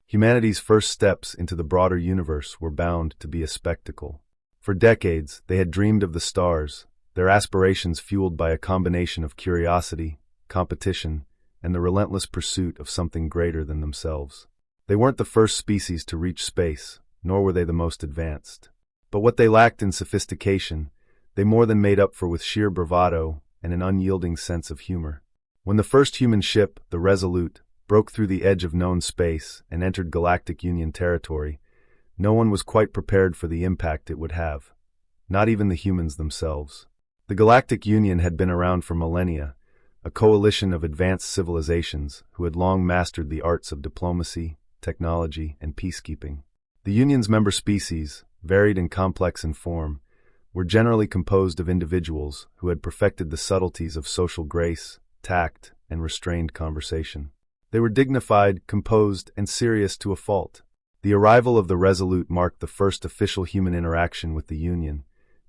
Humanity's first steps into the broader universe were bound to be a spectacle. For decades, they had dreamed of the stars, their aspirations fueled by a combination of curiosity, competition, and the relentless pursuit of something greater than themselves. They weren't the first species to reach space, nor were they the most advanced. But what they lacked in sophistication, they more than made up for with sheer bravado and an unyielding sense of humor. When the first human ship, the Resolute, broke through the edge of known space and entered Galactic Union territory, no one was quite prepared for the impact it would have. Not even the humans themselves. The Galactic Union had been around for millennia, a coalition of advanced civilizations who had long mastered the arts of diplomacy, technology, and peacekeeping. The Union's member species, varied and complex in form, were generally composed of individuals who had perfected the subtleties of social grace, tact, and restrained conversation. They were dignified, composed, and serious to a fault. The arrival of the Resolute marked the first official human interaction with the Union,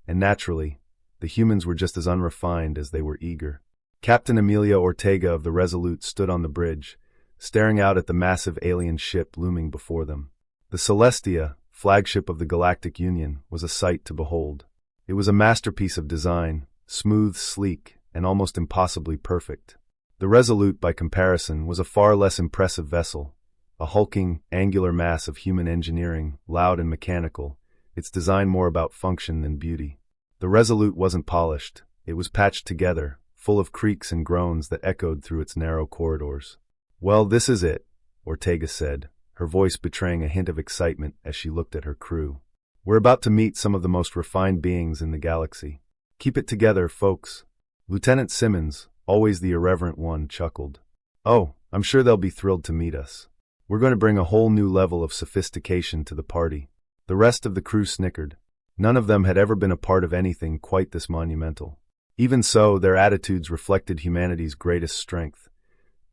and naturally, the humans were just as unrefined as they were eager. Captain Amelia Ortega of the Resolute stood on the bridge, staring out at the massive alien ship looming before them. The Celestia, flagship of the Galactic Union, was a sight to behold. It was a masterpiece of design, smooth, sleek, and almost impossibly perfect. The Resolute, by comparison, was a far less impressive vessel, a hulking, angular mass of human engineering, loud and mechanical, its design more about function than beauty. The Resolute wasn't polished, it was patched together, full of creaks and groans that echoed through its narrow corridors. "Well, this is it," Ortega said, her voice betraying a hint of excitement as she looked at her crew. "We're about to meet some of the most refined beings in the galaxy. Keep it together, folks." Lieutenant Simmons, always the irreverent one, chuckled. "Oh, I'm sure they'll be thrilled to meet us. We're going to bring a whole new level of sophistication to the party." The rest of the crew snickered. None of them had ever been a part of anything quite this monumental. Even so, their attitudes reflected humanity's greatest strength,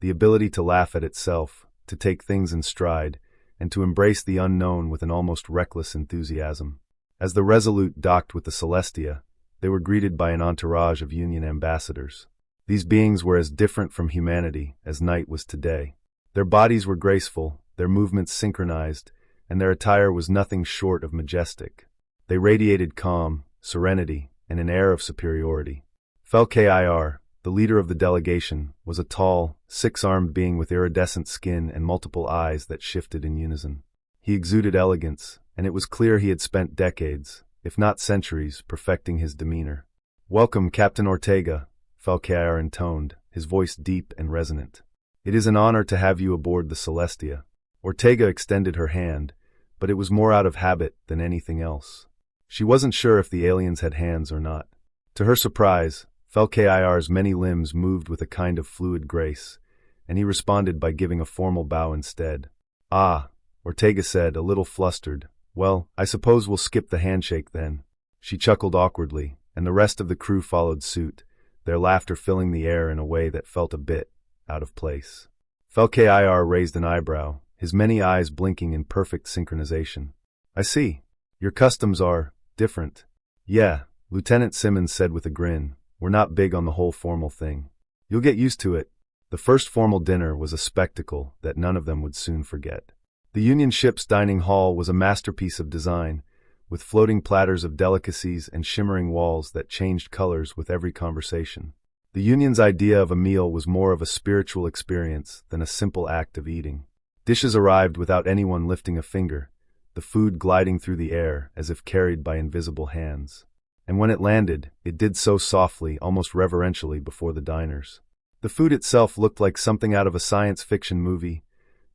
the ability to laugh at itself, to take things in stride, and to embrace the unknown with an almost reckless enthusiasm. As the Resolute docked with the Celestia, they were greeted by an entourage of Union ambassadors. These beings were as different from humanity as night was to day. Their bodies were graceful, their movements synchronized, and their attire was nothing short of majestic. They radiated calm, serenity, and an air of superiority. Felkir, the leader of the delegation, was a tall, six-armed being with iridescent skin and multiple eyes that shifted in unison. He exuded elegance, and it was clear he had spent decades, if not centuries, perfecting his demeanor. "Welcome, Captain Ortega," Felkir intoned, his voice deep and resonant. "It is an honor to have you aboard the Celestia." Ortega extended her hand, but it was more out of habit than anything else. She wasn't sure if the aliens had hands or not. To her surprise, Felkir's many limbs moved with a kind of fluid grace, and he responded by giving a formal bow instead. "Ah," Ortega said, a little flustered. "Well, I suppose we'll skip the handshake then." She chuckled awkwardly, and the rest of the crew followed suit, their laughter filling the air in a way that felt a bit out of place. Felkir raised an eyebrow, his many eyes blinking in perfect synchronization. "I see. Your customs are different." "Yeah," Lieutenant Simmons said with a grin. "We're not big on the whole formal thing. You'll get used to it." The first formal dinner was a spectacle that none of them would soon forget. The Union ship's dining hall was a masterpiece of design, with floating platters of delicacies and shimmering walls that changed colors with every conversation. The Union's idea of a meal was more of a spiritual experience than a simple act of eating. Dishes arrived without anyone lifting a finger, the food gliding through the air as if carried by invisible hands. And when it landed, it did so softly, almost reverentially, before the diners. The food itself looked like something out of a science fiction movie: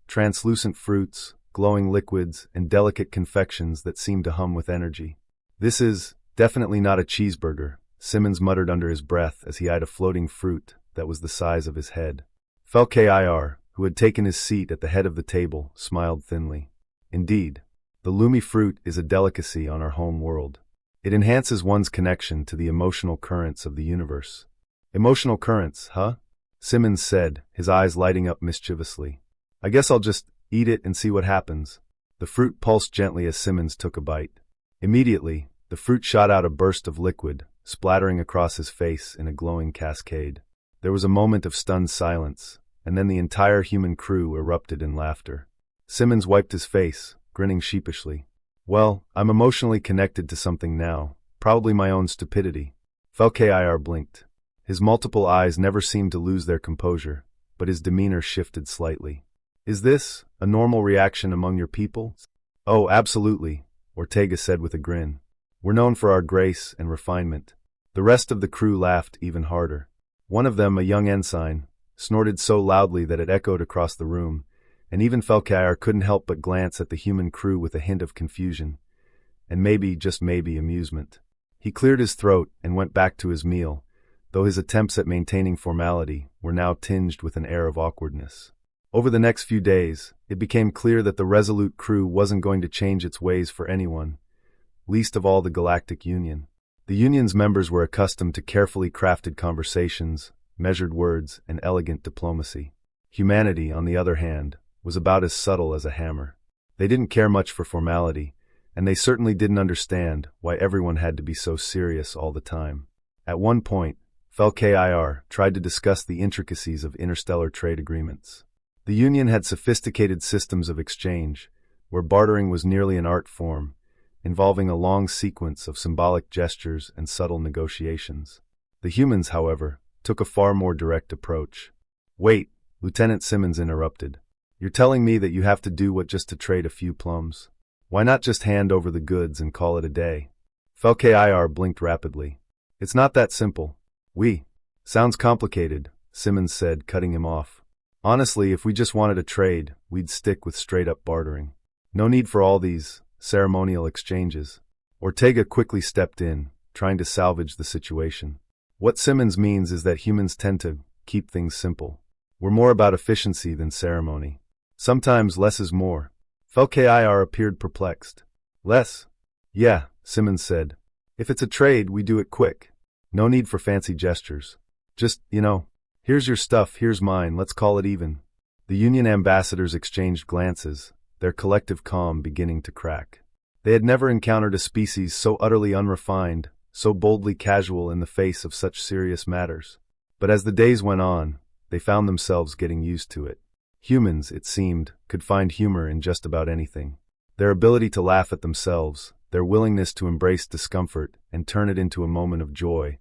translucent fruits, glowing liquids, and delicate confections that seemed to hum with energy. "This is definitely not a cheeseburger," Simmons muttered under his breath as he eyed a floating fruit that was the size of his head. Felkir, who had taken his seat at the head of the table, smiled thinly. "Indeed, the loomy fruit is a delicacy on our home world. It enhances one's connection to the emotional currents of the universe." "Emotional currents, huh?" Simmons said, his eyes lighting up mischievously. "I guess I'll just eat it and see what happens." The fruit pulsed gently as Simmons took a bite. Immediately, the fruit shot out a burst of liquid, splattering across his face in a glowing cascade. There was a moment of stunned silence, and then the entire human crew erupted in laughter. Simmons wiped his face, grinning sheepishly. Well, I'm emotionally connected to something now, probably my own stupidity. Felkir blinked. His multiple eyes never seemed to lose their composure, but his demeanor shifted slightly. Is this a normal reaction among your people? Oh, absolutely, Ortega said with a grin. We're known for our grace and refinement. The rest of the crew laughed even harder. One of them, a young ensign, snorted so loudly that it echoed across the room, and even Felkir couldn't help but glance at the human crew with a hint of confusion, and maybe, just maybe, amusement. He cleared his throat and went back to his meal, though his attempts at maintaining formality were now tinged with an air of awkwardness. Over the next few days, it became clear that the resolute crew wasn't going to change its ways for anyone, least of all the Galactic Union. The Union's members were accustomed to carefully crafted conversations, measured words, and elegant diplomacy. Humanity, on the other hand, was about as subtle as a hammer. They didn't care much for formality, and they certainly didn't understand why everyone had to be so serious all the time. At one point, Felkir tried to discuss the intricacies of interstellar trade agreements. The Union had sophisticated systems of exchange, where bartering was nearly an art form, involving a long sequence of symbolic gestures and subtle negotiations. The humans, however, took a far more direct approach. Wait, Lieutenant Simmons interrupted. You're telling me that you have to do what just to trade a few plums? Why not just hand over the goods and call it a day? Felkir blinked rapidly. It's not that simple. Sounds complicated, Simmons said, cutting him off. Honestly, if we just wanted a trade, we'd stick with straight-up bartering. No need for all these ceremonial exchanges. Ortega quickly stepped in, trying to salvage the situation. What Simmons means is that humans tend to keep things simple. We're more about efficiency than ceremony. Sometimes less is more. Felkir appeared perplexed. Less? Yeah, Simmons said. If it's a trade, we do it quick. No need for fancy gestures. Just, here's your stuff, here's mine, let's call it even. The Union ambassadors exchanged glances, their collective calm beginning to crack. They had never encountered a species so utterly unrefined, so boldly casual in the face of such serious matters. But as the days went on, they found themselves getting used to it. Humans, it seemed, could find humor in just about anything. Their ability to laugh at themselves, their willingness to embrace discomfort and turn it into a moment of joy,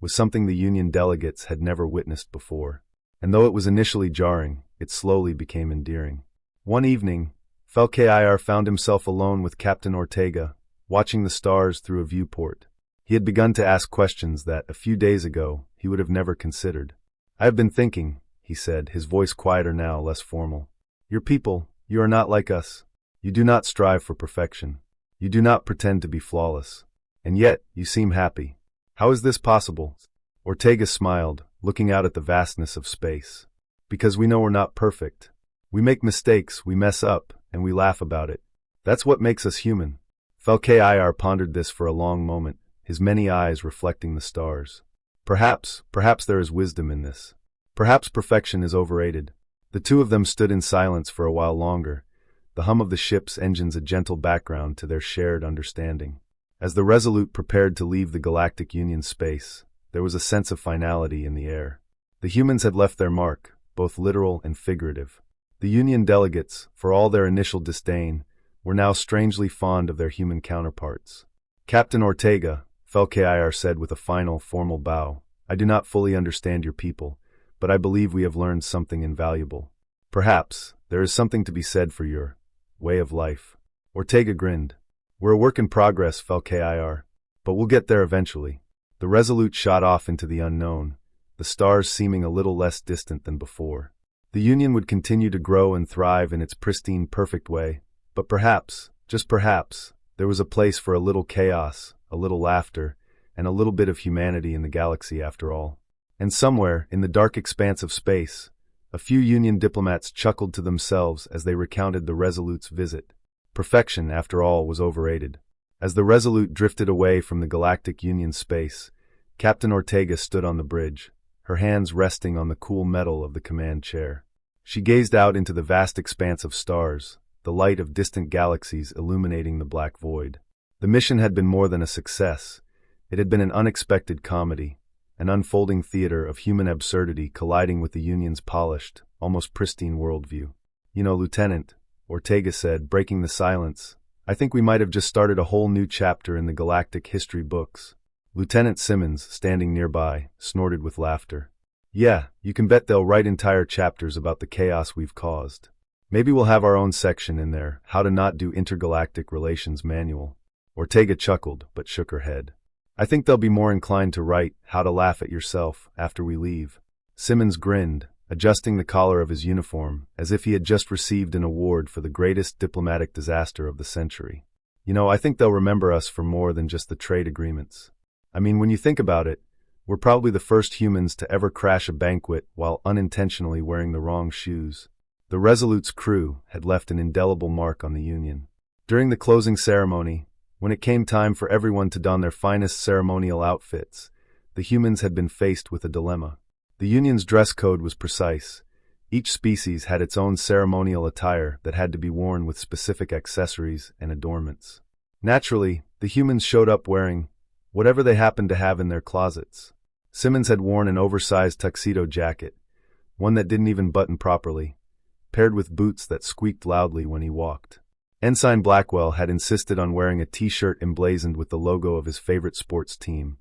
was something the Union delegates had never witnessed before. And though it was initially jarring, it slowly became endearing. One evening, Felkir found himself alone with Captain Ortega, watching the stars through a viewport. He had begun to ask questions that, a few days ago, he would have never considered. I have been thinking, he said, his voice quieter now, less formal. Your people, you are not like us. You do not strive for perfection. You do not pretend to be flawless. And yet, you seem happy. How is this possible? Ortega smiled, looking out at the vastness of space. Because we know we're not perfect. We make mistakes, we mess up, and we laugh about it. That's what makes us human. Felkir pondered this for a long moment, his many eyes reflecting the stars. Perhaps there is wisdom in this. Perhaps perfection is overrated. The two of them stood in silence for a while longer, the hum of the ship's engines a gentle background to their shared understanding. As the Resolute prepared to leave the Galactic Union space, there was a sense of finality in the air. The humans had left their mark, both literal and figurative. The Union delegates, for all their initial disdain, were now strangely fond of their human counterparts. Captain Ortega, Felkir said with a final, formal bow, I do not fully understand your people, but I believe we have learned something invaluable. Perhaps there is something to be said for your way of life. Ortega grinned. We're a work in progress, Felkir, but we'll get there eventually. The Resolute shot off into the unknown, the stars seeming a little less distant than before. The Union would continue to grow and thrive in its pristine, perfect way, but perhaps, just perhaps, there was a place for a little chaos, a little laughter, and a little bit of humanity in the galaxy after all. And somewhere, in the dark expanse of space, a few Union diplomats chuckled to themselves as they recounted the Resolute's visit. Perfection, after all, was overrated. As the Resolute drifted away from the Galactic Union space, Captain Ortega stood on the bridge, her hands resting on the cool metal of the command chair. She gazed out into the vast expanse of stars, the light of distant galaxies illuminating the black void. The mission had been more than a success. It had been an unexpected comedy, an unfolding theater of human absurdity colliding with the Union's polished, almost pristine worldview. Lieutenant, Ortega said, breaking the silence. "I think we might have just started a whole new chapter in the galactic history books." Lieutenant Simmons, standing nearby, snorted with laughter. "Yeah, you can bet they'll write entire chapters about the chaos we've caused. Maybe we'll have our own section in there, How to Not Do Intergalactic Relations Manual." Ortega chuckled, but shook her head. "I think they'll be more inclined to write How to Laugh at Yourself after we leave." Simmons grinned, adjusting the collar of his uniform, as if he had just received an award for the greatest diplomatic disaster of the century. I think they'll remember us for more than just the trade agreements. I mean, when you think about it, we're probably the first humans to ever crash a banquet while unintentionally wearing the wrong shoes. The Resolute's crew had left an indelible mark on the Union. During the closing ceremony, when it came time for everyone to don their finest ceremonial outfits, the humans had been faced with a dilemma. The Union's dress code was precise. Each species had its own ceremonial attire that had to be worn with specific accessories and adornments. Naturally, the humans showed up wearing whatever they happened to have in their closets. Simmons had worn an oversized tuxedo jacket, one that didn't even button properly, paired with boots that squeaked loudly when he walked. Ensign Blackwell had insisted on wearing a t-shirt emblazoned with the logo of his favorite sports team,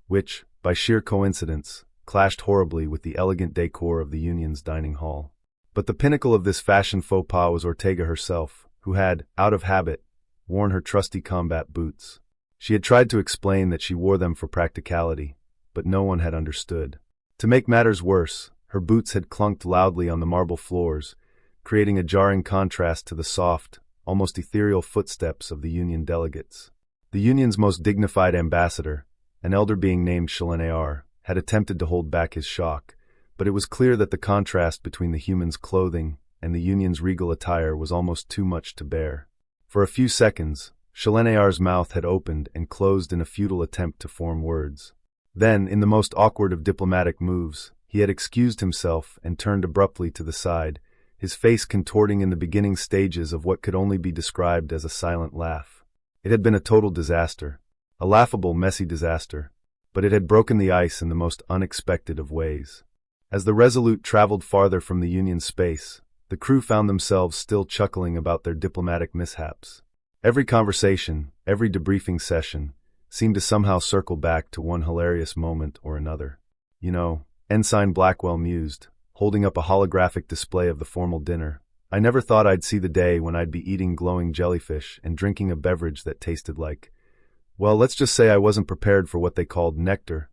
which, by sheer coincidence, clashed horribly with the elegant decor of the Union's dining hall. But the pinnacle of this fashion faux pas was Ortega herself, who had, out of habit, worn her trusty combat boots. She had tried to explain that she wore them for practicality, but no one had understood. To make matters worse, her boots had clunked loudly on the marble floors, creating a jarring contrast to the soft, almost ethereal footsteps of the Union delegates. The Union's most dignified ambassador, an elder being named Shalenear, had attempted to hold back his shock, but it was clear that the contrast between the humans' clothing and the Union's regal attire was almost too much to bear. For a few seconds, Shalenear's mouth had opened and closed in a futile attempt to form words. Then, in the most awkward of diplomatic moves, he had excused himself and turned abruptly to the side, his face contorting in the beginning stages of what could only be described as a silent laugh. It had been a total disaster, a laughable, messy disaster, but it had broken the ice in the most unexpected of ways. As the Resolute traveled farther from the Union space, the crew found themselves still chuckling about their diplomatic mishaps. Every conversation, every debriefing session, seemed to somehow circle back to one hilarious moment or another. Ensign Blackwell mused, holding up a holographic display of the formal dinner. "I never thought I'd see the day when I'd be eating glowing jellyfish and drinking a beverage that tasted like, well, let's just say I wasn't prepared for what they called nectar."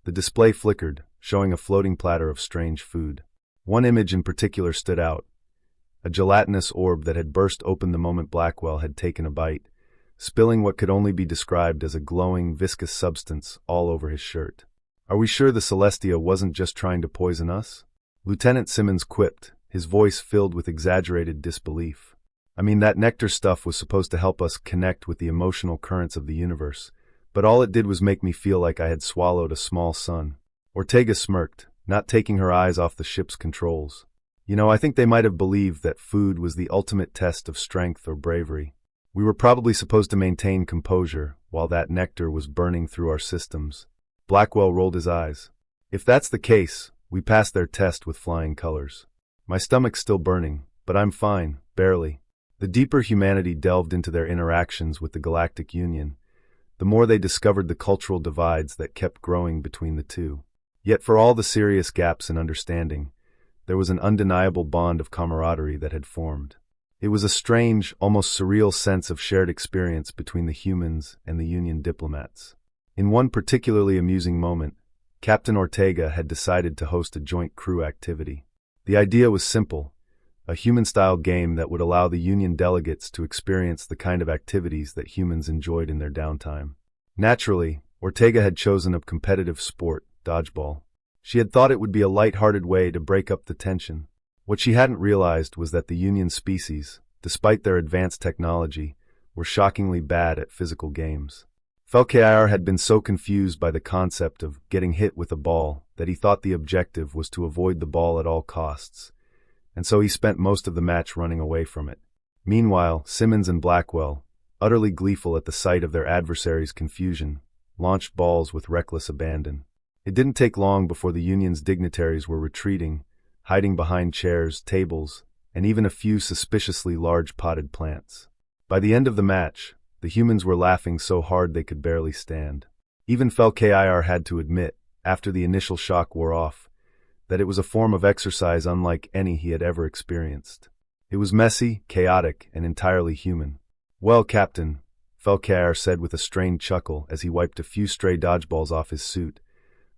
The display flickered, showing a floating platter of strange food. One image in particular stood out, a gelatinous orb that had burst open the moment Blackwell had taken a bite, spilling what could only be described as a glowing, viscous substance all over his shirt. "Are we sure the Celestia wasn't just trying to poison us?" Lieutenant Simmons quipped, his voice filled with exaggerated disbelief. "I mean, that nectar stuff was supposed to help us connect with the emotional currents of the universe, but all it did was make me feel like I had swallowed a small sun." Ortega smirked, not taking her eyes off the ship's controls. "I think they might have believed that food was the ultimate test of strength or bravery. We were probably supposed to maintain composure while that nectar was burning through our systems." Blackwell rolled his eyes. "If that's the case, we passed their test with flying colors. My stomach's still burning, but I'm fine, barely." The deeper humanity delved into their interactions with the Galactic Union, the more they discovered the cultural divides that kept growing between the two. Yet for all the serious gaps in understanding, there was an undeniable bond of camaraderie that had formed. It was a strange, almost surreal sense of shared experience between the humans and the Union diplomats. In one particularly amusing moment, Captain Ortega had decided to host a joint crew activity. The idea was simple, a human-style game that would allow the Union delegates to experience the kind of activities that humans enjoyed in their downtime. Naturally, Ortega had chosen a competitive sport, dodgeball. She had thought it would be a light-hearted way to break up the tension. What she hadn't realized was that the Union species, despite their advanced technology, were shockingly bad at physical games. Felkir had been so confused by the concept of getting hit with a ball that he thought the objective was to avoid the ball at all costs, and so he spent most of the match running away from it. Meanwhile, Simmons and Blackwell, utterly gleeful at the sight of their adversaries' confusion, launched balls with reckless abandon. It didn't take long before the Union's dignitaries were retreating, hiding behind chairs, tables, and even a few suspiciously large potted plants. By the end of the match, the humans were laughing so hard they could barely stand. Even Felkir had to admit, after the initial shock wore off, that it was a form of exercise unlike any he had ever experienced. It was messy, chaotic, and entirely human. "Well, Captain," Felkir said with a strained chuckle as he wiped a few stray dodgeballs off his suit,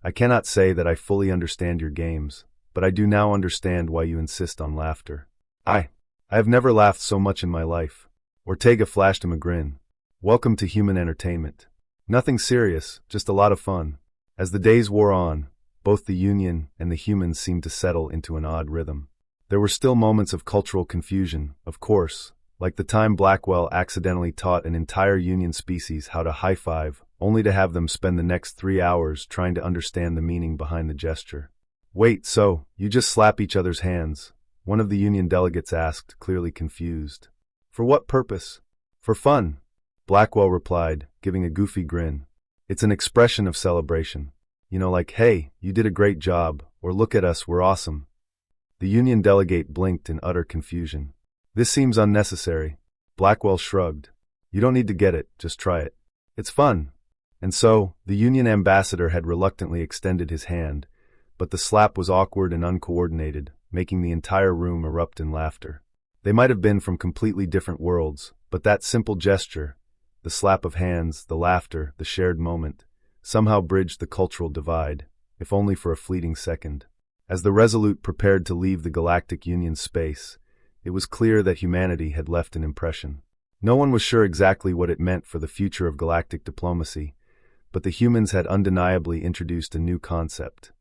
"I cannot say that I fully understand your games, but I do now understand why you insist on laughter." I have never laughed so much in my life." Ortega flashed him a grin. "Welcome to human entertainment. Nothing serious, just a lot of fun." As the days wore on, both the Union and the humans seemed to settle into an odd rhythm. There were still moments of cultural confusion, of course, like the time Blackwell accidentally taught an entire Union species how to high-five, only to have them spend the next 3 hours trying to understand the meaning behind the gesture. "Wait, so, you just slap each other's hands?" one of the Union delegates asked, clearly confused. "For what purpose?" "For fun," Blackwell replied, giving a goofy grin. "It's an expression of celebration. You know, like, hey, you did a great job, or look at us, we're awesome." The Union delegate blinked in utter confusion. "This seems unnecessary." Blackwell shrugged. "You don't need to get it, just try it. It's fun." And so, the Union ambassador had reluctantly extended his hand, but the slap was awkward and uncoordinated, making the entire room erupt in laughter. They might have been from completely different worlds, but that simple gesture, the slap of hands, the laughter, the shared moment, somehow bridged the cultural divide, if only for a fleeting second. As the Resolute prepared to leave the Galactic Union space, it was clear that humanity had left an impression. No one was sure exactly what it meant for the future of galactic diplomacy, but the humans had undeniably introduced a new concept: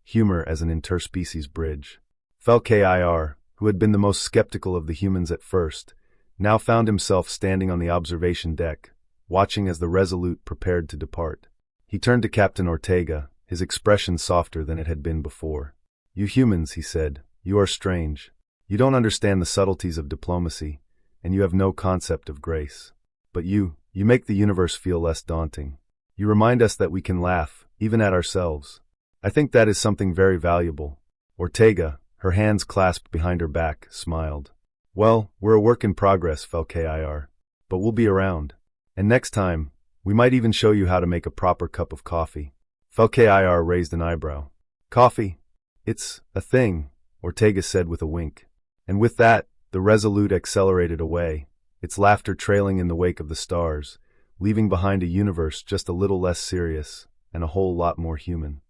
humor as an interspecies bridge. Felkir, who had been the most skeptical of the humans at first, now found himself standing on the observation deck, watching as the Resolute prepared to depart. He turned to Captain Ortega, his expression softer than it had been before. "You humans," he said, "you are strange. You don't understand the subtleties of diplomacy, and you have no concept of grace. But you make the universe feel less daunting. You remind us that we can laugh, even at ourselves. I think that is something very valuable." Ortega, her hands clasped behind her back, smiled. "Well, we're a work in progress, Felkir, but we'll be around. And next time, we might even show you how to make a proper cup of coffee." Felkir raised an eyebrow. "Coffee? It's a thing," Ortega said with a wink. And with that, the Resolute accelerated away, its laughter trailing in the wake of the stars, leaving behind a universe just a little less serious and a whole lot more human.